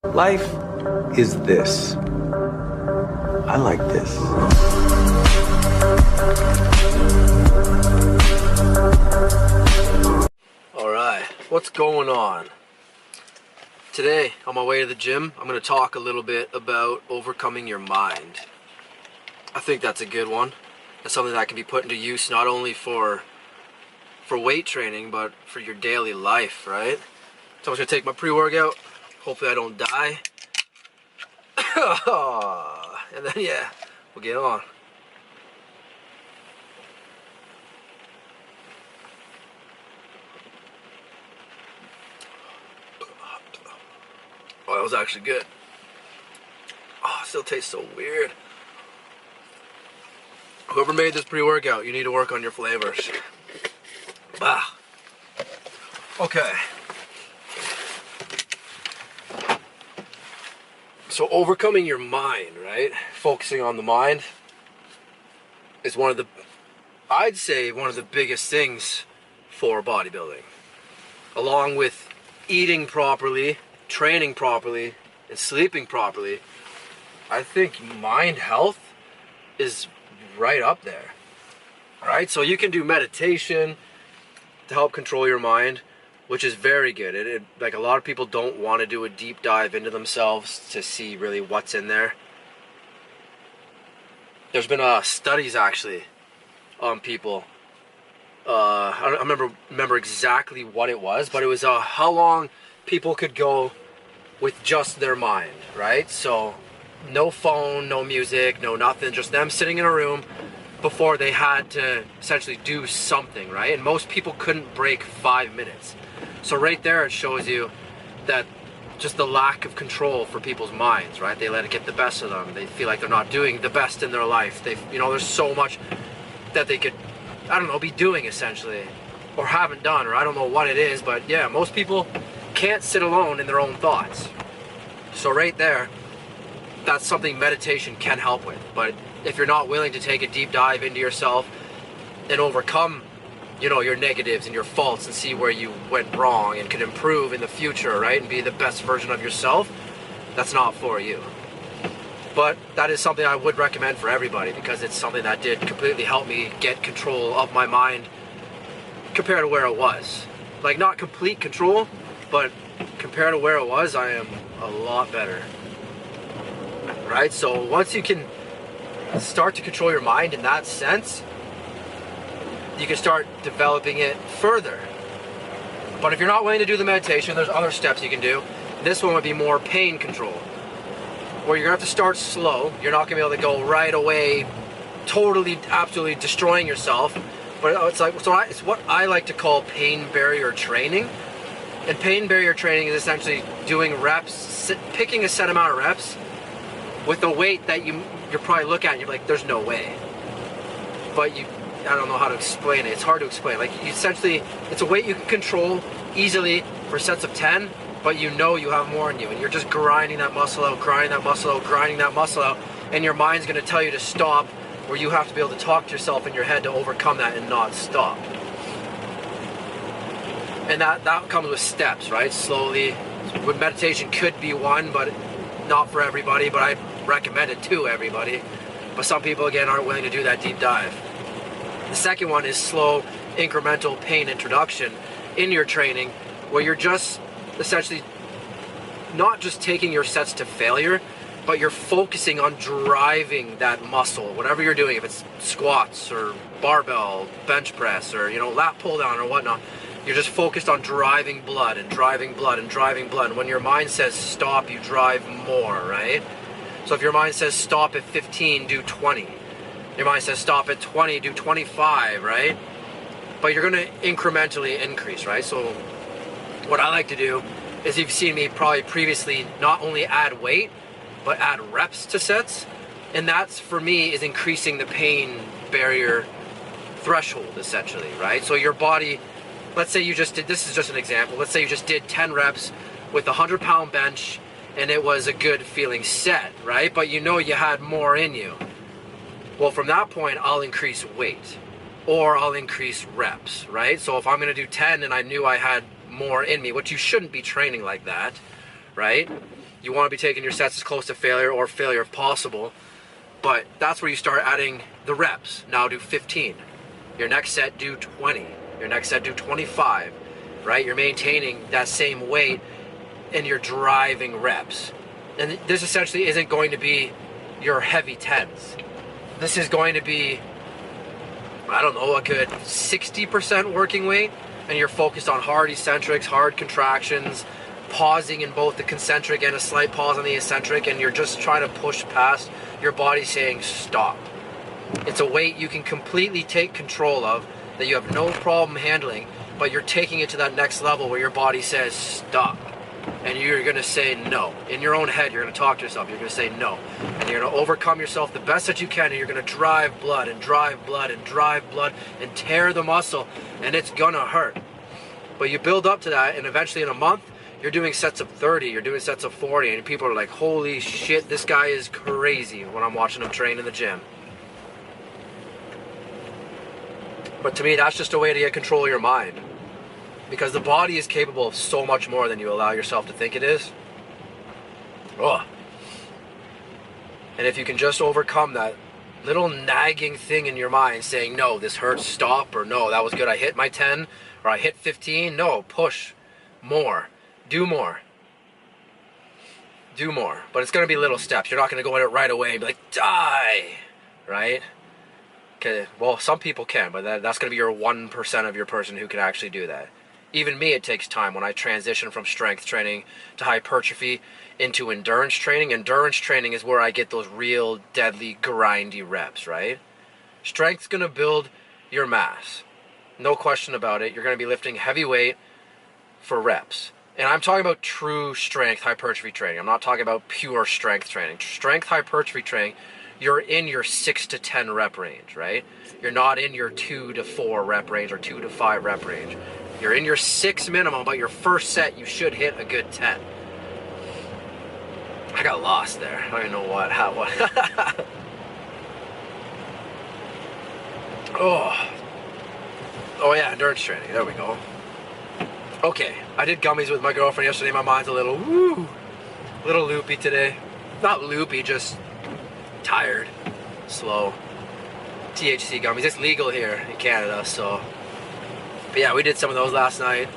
Life is this. I like this. Alright, what's going on? Today, on my way to the gym, I'm going to talk a little bit about overcoming your mind. I think that's a good one. It's something that can be put into use not only for weight training, but for your daily life, right? So I'm just going to take my pre-workout. Hopefully I don't die. And then, yeah, we'll get on. Oh, that was actually good. Oh, it still tastes so weird. Whoever made this pre-workout, you need to work on your flavors. Ah. Okay. So overcoming your mind, right? Focusing on the mind is I'd say one of the biggest things for bodybuilding. Along with eating properly, training properly, and sleeping properly, I think mind health is right up there. Right? So you can do meditation to help control your mind, which is very good. Like, a lot of people don't want to do a deep dive into themselves to see really what's in there. There's been studies actually on people. I don't remember exactly what it was, but it was how long people could go with just their mind, right? So no phone, no music, no nothing, just them sitting in a room before they had to essentially do something, right? And most people couldn't break 5 minutes. So right there it shows you that just the lack of control for people's minds, right? They let it get the best of them. They feel like they're not doing the best in their life. There's so much that they could, I don't know, be doing essentially, or haven't done, or I don't know what it is, but yeah, most people can't sit alone in their own thoughts. So right there, that's something meditation can help with. But if you're not willing to take a deep dive into yourself and overcome, your negatives and your faults and see where you went wrong and can improve in the future, right, and be the best version of yourself, that's not for you. But that is something I would recommend for everybody, because it's something that did completely help me get control of my mind compared to where it was. Like, not complete control, but compared to where it was, I am a lot better. Right? So once you can start to control your mind in that sense, you can start developing it further. But if you're not willing to do the meditation, there's other steps you can do. This one would be more pain control, where you're going to have to start slow. You're not going to be able to go right away totally, absolutely destroying yourself. But it's what I like to call pain barrier training. And pain barrier training is essentially doing reps, picking a set amount of reps with a weight that you're probably look at and you're like, there's no way. But I don't know how to explain it. It's hard to explain. Like, essentially, it's a weight you can control easily for sets of 10, but you have more in you, and you're just grinding that muscle out, grinding that muscle out, grinding that muscle out, and your mind's going to tell you to stop, where you have to be able to talk to yourself in your head to overcome that and not stop. And that comes with steps, right? Slowly. With meditation could be one, but not for everybody, but I recommend it to everybody. But some people, again, aren't willing to do that deep dive. The second one is slow, incremental pain introduction in your training, where you're just essentially not just taking your sets to failure, but you're focusing on driving that muscle, whatever you're doing, if it's squats or barbell, bench press, or lat pull down or whatnot. You're just focused on driving blood and driving blood and driving blood. And when your mind says stop, you drive more, right? So if your mind says stop at 15, do 20. Your mind says stop at 20, do 25, right? But you're going to incrementally increase, right? So what I like to do is, you've seen me probably previously not only add weight, but add reps to sets. And that's, for me, is increasing the pain barrier threshold, essentially, right? So your body, let's say you just did, this is just an example, let's say you just did 10 reps with a 100-pound bench, and it was a good feeling set, right? But you had more in you. Well, from that point, I'll increase weight, or I'll increase reps, right? So if I'm going to do 10 and I knew I had more in me, which you shouldn't be training like that, right? You want to be taking your sets as close to failure or failure if possible, but that's where you start adding the reps. Now do 15. Your next set do 20. Your next set do 25, right? You're maintaining that same weight and you're driving reps. And this essentially isn't going to be your heavy tens. This is going to be, I don't know, a good 60% working weight, and you're focused on hard eccentrics, hard contractions, pausing in both the concentric and a slight pause on the eccentric, and you're just trying to push past your body saying stop. It's a weight you can completely take control of, that you have no problem handling, but you're taking it to that next level where your body says stop. And you're going to say no. In your own head, you're going to talk to yourself. You're going to say no. And you're going to overcome yourself the best that you can, and you're going to drive blood and drive blood and drive blood and tear the muscle, and it's going to hurt. But you build up to that, and eventually in a month, you're doing sets of 30, you're doing sets of 40, and people are like, holy shit, this guy is crazy when I'm watching him train in the gym. But to me, that's just a way to get control of your mind. Because the body is capable of so much more than you allow yourself to think it is. Oh. And if you can just overcome that little nagging thing in your mind saying, no, this hurts, stop, or no, that was good, I hit my 10, or I hit 15, no, push more, do more. Do more. But it's going to be little steps. You're not going to go in it right away and be like, die, right? Okay. Well, some people can, but that's going to be your 1% of your person who can actually do that. Even me, it takes time. When I transition from strength training to hypertrophy into endurance training is where I get those real deadly grindy reps, right? Strength's going to build your mass. No question about it. You're going to be lifting heavy weight for reps. And I'm talking about true strength hypertrophy training. I'm not talking about pure strength training. Strength hypertrophy training, you're in your 6 to 10 rep range, right? You're not in your 2 to 4 rep range or 2 to 5 rep range. You're in your 6 minimum, but your first set you should hit a good 10. I got lost there. I don't even know what. Oh yeah, endurance training. There we go. Okay, I did gummies with my girlfriend yesterday. My mind's a little loopy today. Not loopy, just tired, slow. THC gummies. It's legal here in Canada, so. But yeah, we did some of those last night.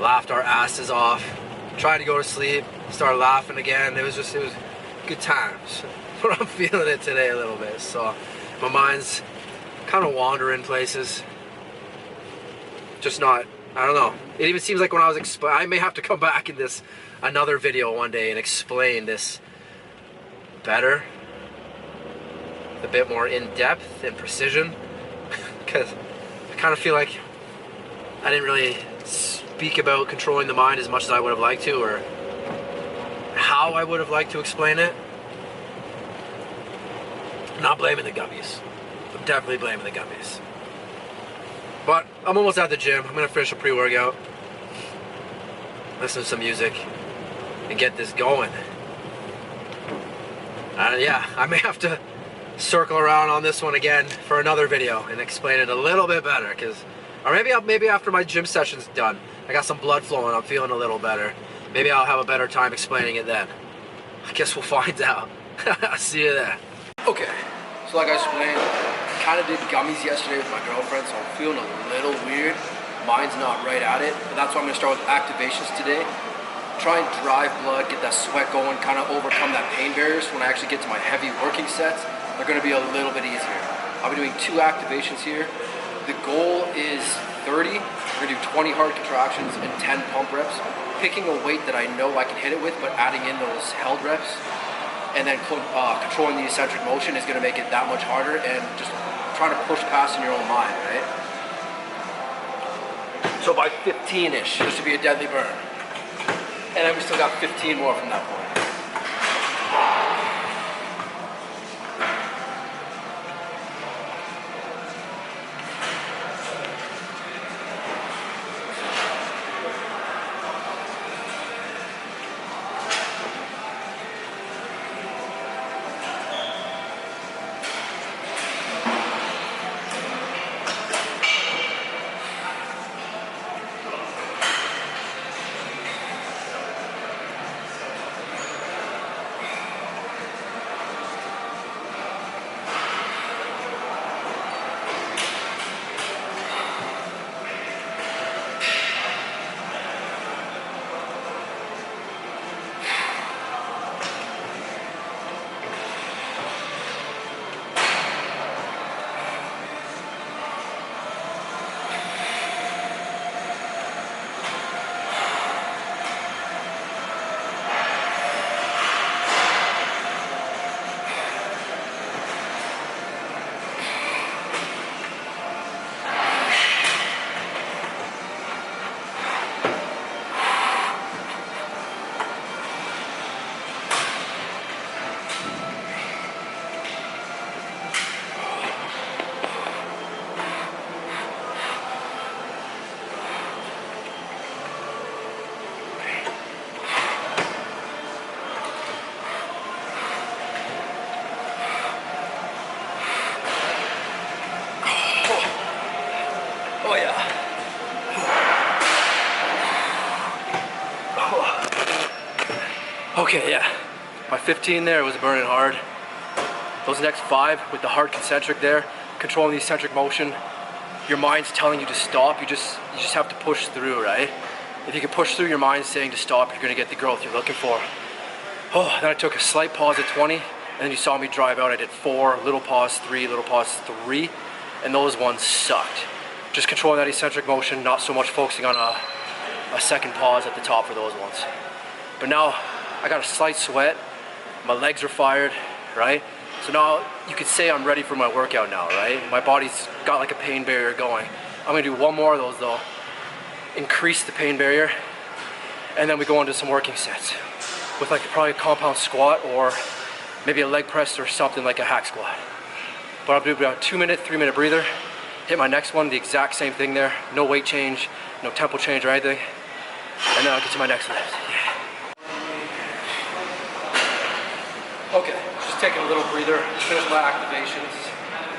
Laughed our asses off. Tried to go to sleep. Started laughing again. It was good times. But I'm feeling it today a little bit. So my mind's kind of wandering places. Just not, I don't know. It even seems like when I was I may have to come back in this another video one day and explain this better. A bit more in depth and precision. Because I kind of feel like I didn't really speak about controlling the mind as much as I would have liked to, or how I would have liked to explain it. I'm not blaming the gummies. I'm definitely blaming the gummies. But I'm almost at the gym. I'm going to finish a pre-workout, listen to some music, and get this going. Yeah, I may have to circle around on this one again for another video and explain it a little bit better, or maybe after my gym session's done, I got some blood flowing, I'm feeling a little better. Maybe I'll have a better time explaining it then. I guess we'll find out. See you there. Okay, so like I explained, kind of did gummies yesterday with my girlfriend, so I'm feeling a little weird. Mind's not right at it, but that's why I'm going to start with activations today. Try and drive blood, get that sweat going, kind of overcome that pain barriers. When I actually get to my heavy working sets, they're going to be a little bit easier. I'll be doing 2 activations here. The goal is 30. We're going to do 20 hard contractions and 10 pump reps. Picking a weight that I know I can hit it with, but adding in those held reps, and then controlling the eccentric motion is going to make it that much harder, and just trying to push past in your own mind, right? So by 15-ish, this should be a deadly burn. And then we still got 15 more from that point. Okay, yeah. My 15 there was burning hard. Those next 5 with the hard concentric there, controlling the eccentric motion, your mind's telling you to stop. You just have to push through, right? If you can push through, your mind saying to stop, you're gonna get the growth you're looking for. Oh, then I took a slight pause at 20, and then you saw me drive out. I did 4, little pause 3, little pause 3, and those ones sucked. Just controlling that eccentric motion, not so much focusing on a second pause at the top for those ones. But now I got a slight sweat, my legs are fired, right? So now you could say I'm ready for my workout now, right? My body's got like a pain barrier going. I'm gonna do 1 more of those though, increase the pain barrier, and then we go into some working sets with like probably a compound squat or maybe a leg press or something like a hack squat. But I'll do about 2-minute, 3-minute breather, hit my next one, the exact same thing there, no weight change, no tempo change or anything, and then I'll get to my next lift. Yeah. Okay, just taking a little breather, just finished my activations.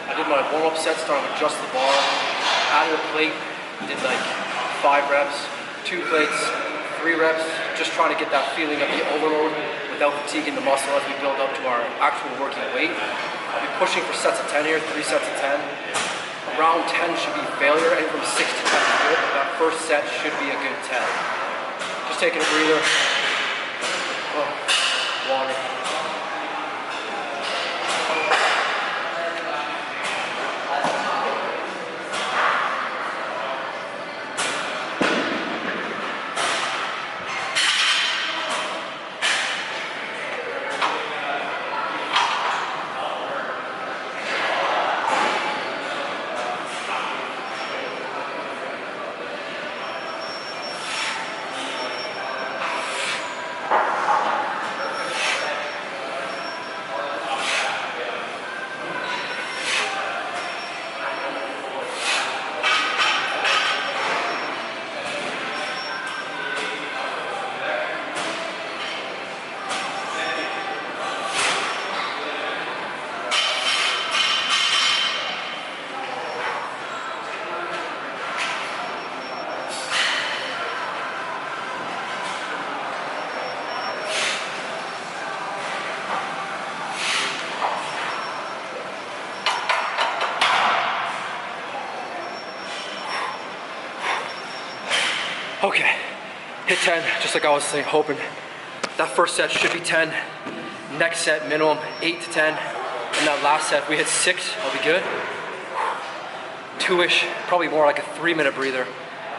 I did my warm-up set starting with just the bar, added a plate, did like 5 reps, 2 plates, 3 reps, just trying to get that feeling of the overload without fatiguing the muscle as we build up to our actual working weight. I'll be pushing for sets of 10 here, 3 sets of 10. Around 10 should be failure, and from 6 to 10 is good, but that first set should be a good 10. Just taking a breather. Oh, water. Okay, hit 10, just like I was saying, hoping. That first set should be 10. Next set, minimum 8 to 10. And that last set, we hit 6, I'll be good. 2-ish, probably more like a 3-minute breather.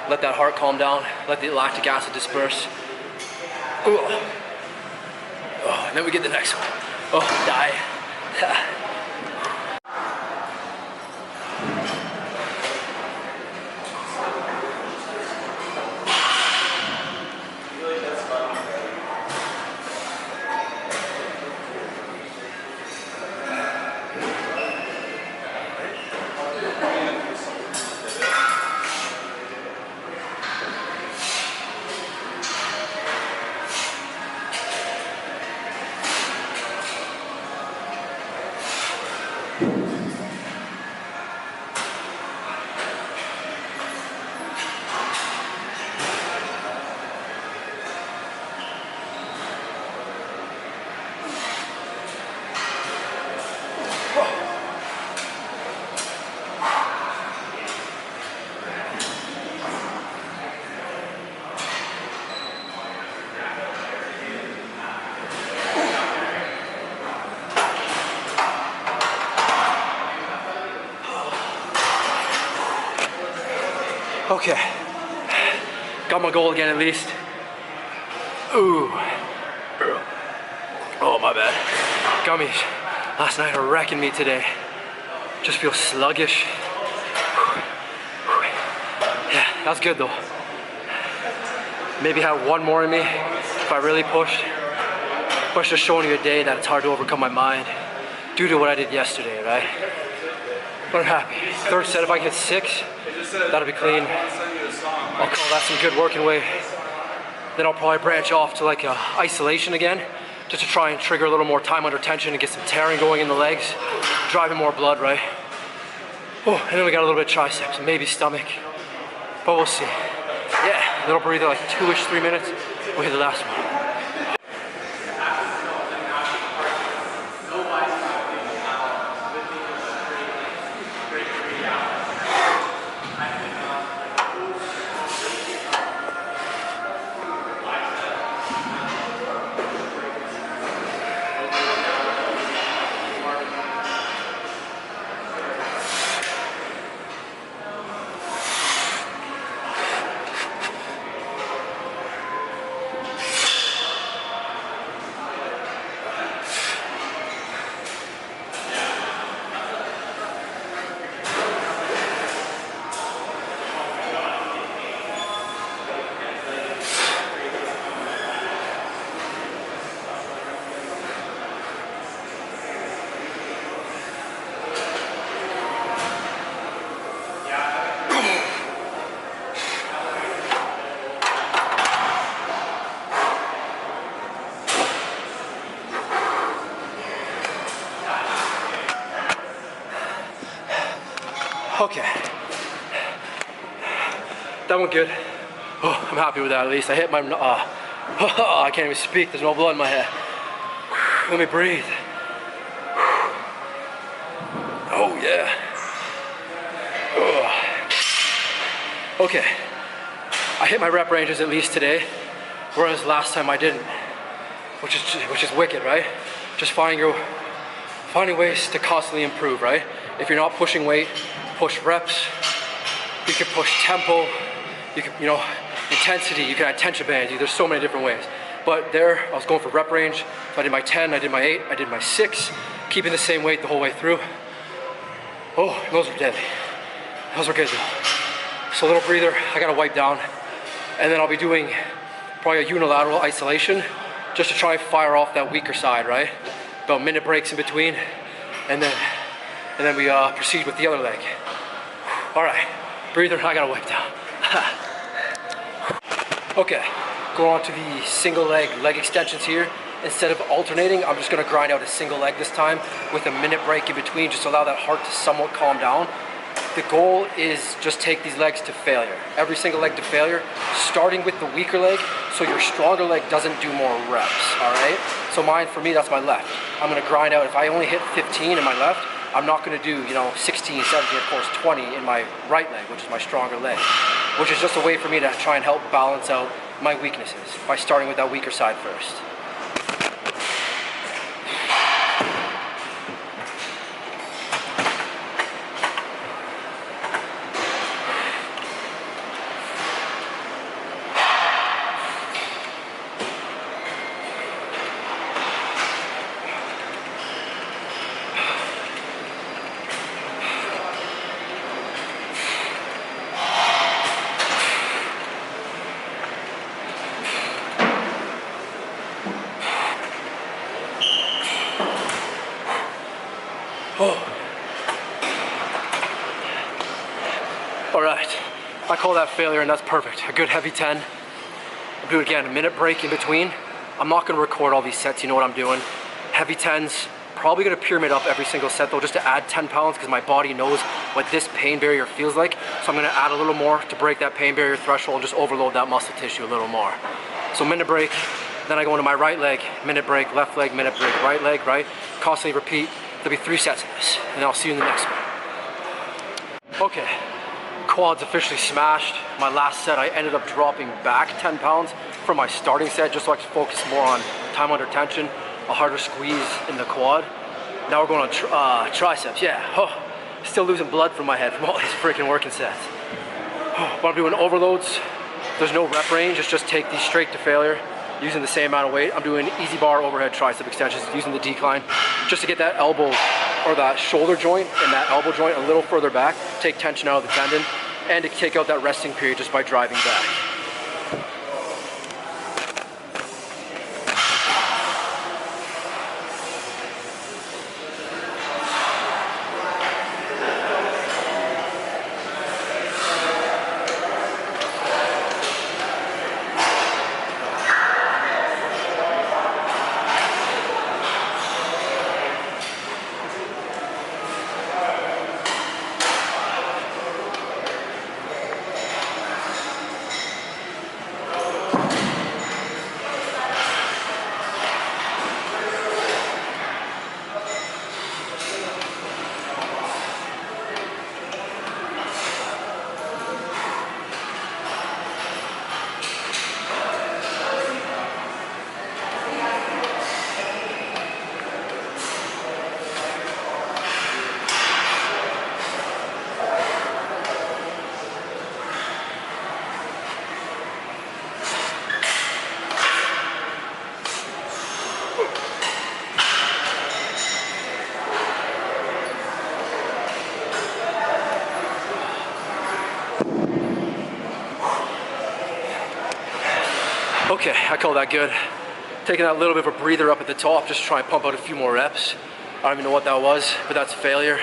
Let that heart calm down, let the lactic acid disperse. Ooh. Oh, and then we get the next one. Oh, die. Okay, got my goal again at least. Ooh, oh my bad. Gummies, last night are wrecking me today. Just feel sluggish. Yeah, that's good though. Maybe have 1 more in me if I really pushed. But just showing you a day that it's hard to overcome my mind due to what I did yesterday, right? But I'm happy. 3rd set, if I get 6, that'll be clean. I'll call that some good working weight. Then I'll probably branch off to like a isolation again, just to try and trigger a little more time under tension and get some tearing going in the legs, driving more blood, right? Oh, and then we got a little bit of triceps, maybe stomach, but we'll see. Yeah, little breather, like 2-ish, 3 minutes. We'll hit the last one. Okay. That went good. Oh, I'm happy with that at least. I hit my, I can't even speak. There's no blood in my head. Let me breathe. Oh yeah. Okay. I hit my rep ranges at least today, whereas last time I didn't, which is wicked, right? Just finding ways to constantly improve, right? If you're not pushing weight, push reps. You can push tempo. You can, intensity. You can add tension bands. There's so many different ways. But there, I was going for rep range. So I did my 10, I did my 8, I did my 6, keeping the same weight the whole way through. Oh, those were deadly. Those were good though. So a little breather, I gotta wipe down. And then I'll be doing probably a unilateral isolation just to try and fire off that weaker side, right? About minute breaks in between. And then we proceed with the other leg. All right, breather, I gotta wipe down. Okay, go on to the single leg extensions here. Instead of alternating, I'm just gonna grind out a single leg this time with a minute break in between, just to allow that heart to somewhat calm down. The goal is just take these legs to failure. Every single leg to failure, starting with the weaker leg, so your stronger leg doesn't do more reps, all right? So for me, that's my left. I'm gonna grind out, if I only hit 15 in my left, I'm not gonna do, 16, 17, of course, 20 in my right leg, which is my stronger leg, which is just a way for me to try and help balance out my weaknesses by starting with that weaker side first. All right, I call that failure, and that's perfect. A good heavy 10. I'll do it again, a minute break in between. I'm not gonna record all these sets, you know what I'm doing. Heavy 10s, probably gonna pyramid up every single set though, just to add 10 pounds, because my body knows what this pain barrier feels like. So I'm gonna add a little more to break that pain barrier threshold and just overload that muscle tissue a little more. So minute break, then I go into my right leg, minute break, left leg, minute break, right leg, right? Constantly repeat. There'll be 3 sets of this, and I'll see you in the next one. Okay. Quads officially smashed. My last set, I ended up dropping back 10 pounds from my starting set, just so I could focus more on time under tension, a harder squeeze in the quad. Now we're going on triceps, yeah. Oh, still losing blood from my head from all these freaking working sets. Oh, but I'm doing overloads. There's no rep range, it's just take these straight to failure using the same amount of weight. I'm doing easy bar overhead tricep extensions using the decline just to get that elbow or that shoulder joint and that elbow joint a little further back, take tension out of the tendon, and to take out that resting period just by driving back. Okay, I call that good. Taking that little bit of a breather up at the top, just to try and pump out a few more reps. I don't even know what that was, but that's failure.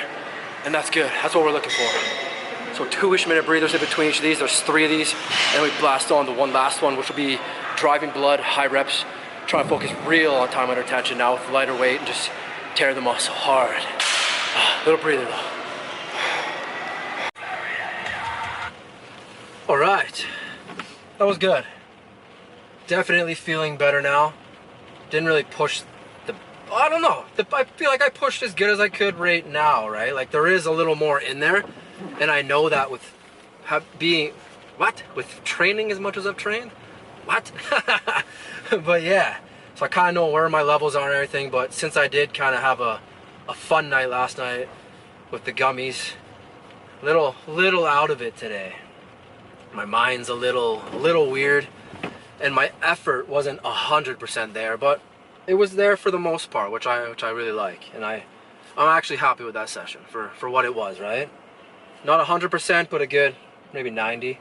And that's good, that's what we're looking for. So 2-ish minute breathers in between each of these. There's 3 of these, and we blast on the one last one, which will be driving blood, high reps. Try and focus real on time under tension now with lighter weight and just tear the muscle hard. Little breather though. All right, that was good. Definitely feeling better now. Didn't really push the, I don't know. I feel like I pushed as good as I could right now, right? Like there is a little more in there. And I know that with with training as much as I've trained? What? But yeah, so I kind of know where my levels are and everything, but since I did kind of have a fun night last night with the gummies, little out of it today. My mind's a little weird, and my effort wasn't 100% there, but it was there for the most part, which I really like, and I'm actually happy with that session for what it was, right? Not 100%, but a good maybe 90,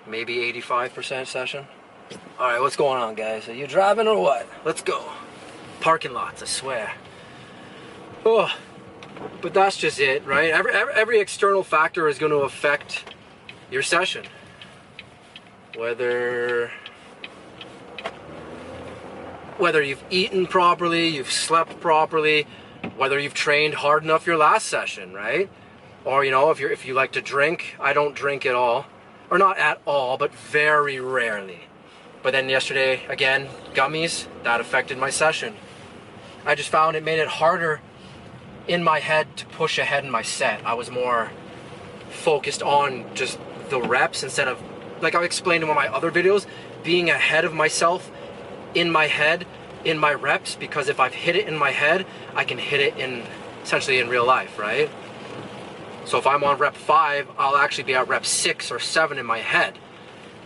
maybe 85% session. All right, what's going on, guys? Are you driving or what? Let's go. Parking lots, I swear. Oh, but that's just it, right? Every external factor is going to affect your session. Whether you've eaten properly, you've slept properly, whether you've trained hard enough your last session, right? Or, you know, if you like to drink, I don't drink at all. Or not at all, but very rarely. But then yesterday, again, gummies, that affected my session. I just found it made it harder in my head to push ahead in my set. I was more focused on just the reps instead of, like I explained in one of my other videos, being ahead of myself in my head, in my reps, because if I've hit it in my head, I can hit it essentially in real life, right? So if I'm on rep 5, I'll actually be at rep 6 or 7 in my head,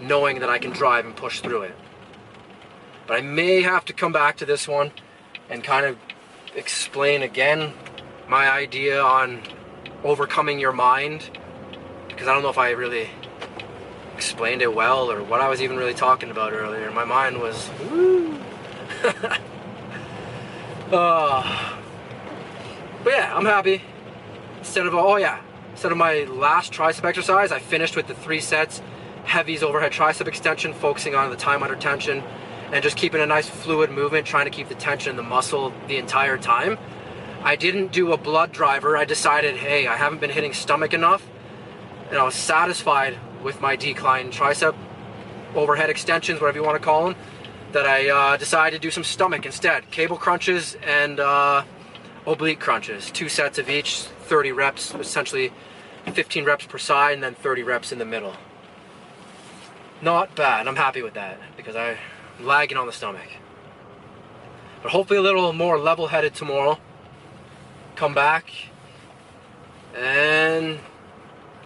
knowing that I can drive and push through it. But I may have to come back to this one and kind of explain again my idea on overcoming your mind, because I don't know if I really explained it well or what I was even really talking about earlier. My mind was woo. But yeah, I'm happy. Instead of my last tricep exercise, I finished with the 3 sets, heavies overhead tricep extension, focusing on the time under tension and just keeping a nice fluid movement, trying to keep the tension in the muscle the entire time. I didn't do a blood driver. I decided, hey, I haven't been hitting stomach enough, and I was satisfied with my decline tricep overhead extensions, whatever you want to call them, that I decided to do some stomach instead. Cable crunches and oblique crunches, 2 sets of each, 30 reps, essentially 15 reps per side and then 30 reps in the middle. Not bad. I'm happy with that because I'm lagging on the stomach. But hopefully a little more level-headed tomorrow. Come back and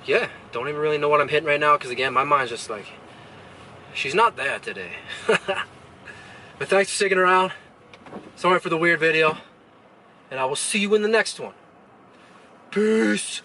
yeah, don't even really know what I'm hitting right now because again, my mind's just like, she's not there today. But thanks for sticking around. Sorry for the weird video, and I will see you in the next one. Peace.